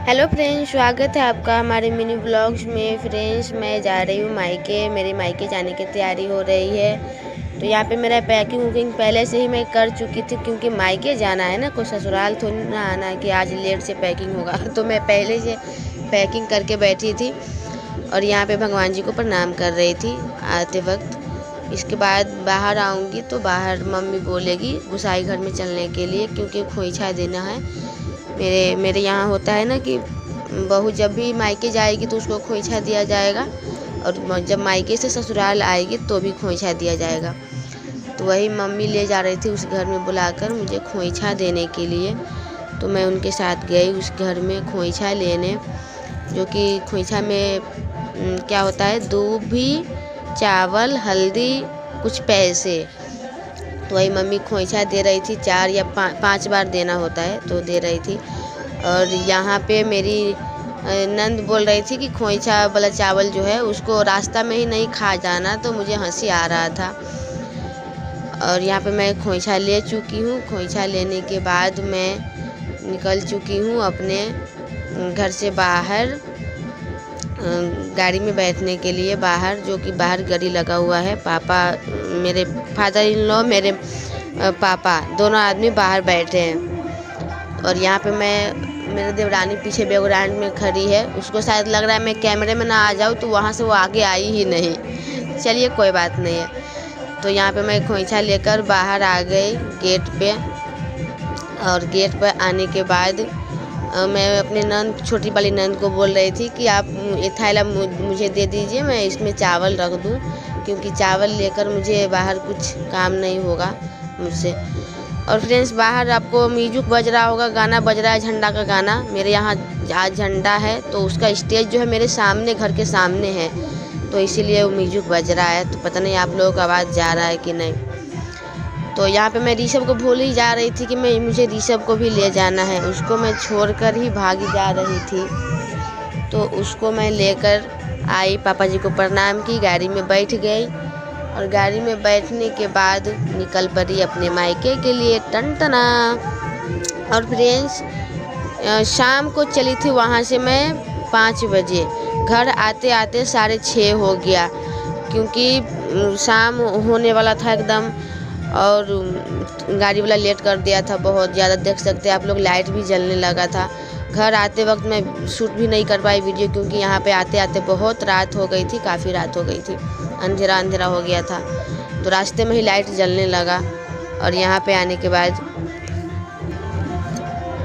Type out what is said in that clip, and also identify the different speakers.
Speaker 1: Hello friends, स्वागत है आपका हमारे मिनी ब्लॉग्स में। फ्रेंड्स, मैं जा रही हूँ मायके। मेरे मायके जाने की तैयारी हो रही है। तो यहाँ पे मेरा पैकिंग वुकिंग पहले से ही मैं कर चुकी थी, क्योंकि मायके जाना है ना, कोई ससुराल थोड़ी ना आना कि आज लेट से पैकिंग होगा। तो मैं पहले से पैकिंग करके बैठी थी और यहाँ पे भगवान जी को प्रणाम कर रही थी आते वक्त। इसके बाद बाहर आऊँगी तो बाहर मम्मी बोलेगी गुसाई घर में चलने के लिए, क्योंकि खोइछा देना है। मेरे यहाँ होता है ना कि बहू जब भी मायके जाएगी तो उसको खोइछा दिया जाएगा, और जब मायके से ससुराल आएगी तो भी खोइछा दिया जाएगा। तो वही मम्मी ले जा रही थी उस घर में बुलाकर मुझे खोइछा देने के लिए। तो मैं उनके साथ गई उस घर में खोइछा लेने, जो कि खोइछा में क्या होता है, दूभी, चावल, हल्दी, कुछ पैसे। तो वही मम्मी खोइछा दे रही थी, 4 या 5 बार देना होता है तो दे रही थी। और यहाँ पे मेरी नंद बोल रही थी कि खोइछा वाला चावल जो है उसको रास्ता में ही नहीं खा जाना, तो मुझे हंसी आ रहा था। और यहाँ पे मैं खोइछा ले चुकी हूँ। खोइछा लेने के बाद मैं निकल चुकी हूँ अपने घर से बाहर, गाड़ी में बैठने के लिए बाहर, जो कि बाहर गाड़ी लगा हुआ है। पापा, मेरे फादर इन लॉ, मेरे पापा दोनों आदमी बाहर बैठे हैं। और यहाँ पे मेरे देवरानी पीछे बैकग्राउंड में खड़ी है। उसको शायद लग रहा है मैं कैमरे में ना आ जाऊँ, तो वहाँ से वो आगे आई ही नहीं। चलिए, कोई बात नहीं है। तो यहाँ पे मैं खोइछा लेकर बाहर आ गई गेट पे। और गेट पर आने के बाद मैं अपने नंद, छोटी वाली नंद को बोल रही थी कि आप ये थैला मुझे दे दीजिए, मैं इसमें चावल रख दूं, क्योंकि चावल लेकर मुझे बाहर कुछ काम नहीं होगा मुझसे। और फ्रेंड्स, बाहर आपको म्यूजिक बज रहा होगा, गाना बज रहा है, झंडा का गाना। मेरे यहाँ आज झंडा है, तो उसका स्टेज जो है मेरे सामने, घर के सामने है, तो इसीलिए वो म्यूजिक बज रहा है। तो पता नहीं आप लोगों का आवाज़ जा रहा है कि नहीं। तो यहाँ पे मैं ऋषभ को भूल ही जा रही थी कि मुझे ऋषभ को भी ले जाना है। उसको मैं छोड़कर ही भागी जा रही थी, तो उसको मैं लेकर आई, पापा जी को प्रणाम की, गाड़ी में बैठ गई। और गाड़ी में बैठने के बाद निकल पड़ी अपने मायके के लिए, टनटना। और फ्रेंड्स, शाम को चली थी वहाँ से मैं 5 बजे। घर आते आते 6:30 हो गया, क्योंकि शाम होने वाला था एकदम। और गाड़ी वाला लेट कर दिया था बहुत ज़्यादा, देख सकते हैं आप लोग, लाइट भी जलने लगा था। घर आते वक्त मैं शूट भी नहीं कर पाई वीडियो, क्योंकि यहाँ पे आते आते बहुत रात हो गई थी, काफ़ी रात हो गई थी, अंधेरा अंधेरा हो गया था। तो रास्ते में ही लाइट जलने लगा। और यहाँ पे आने के बाद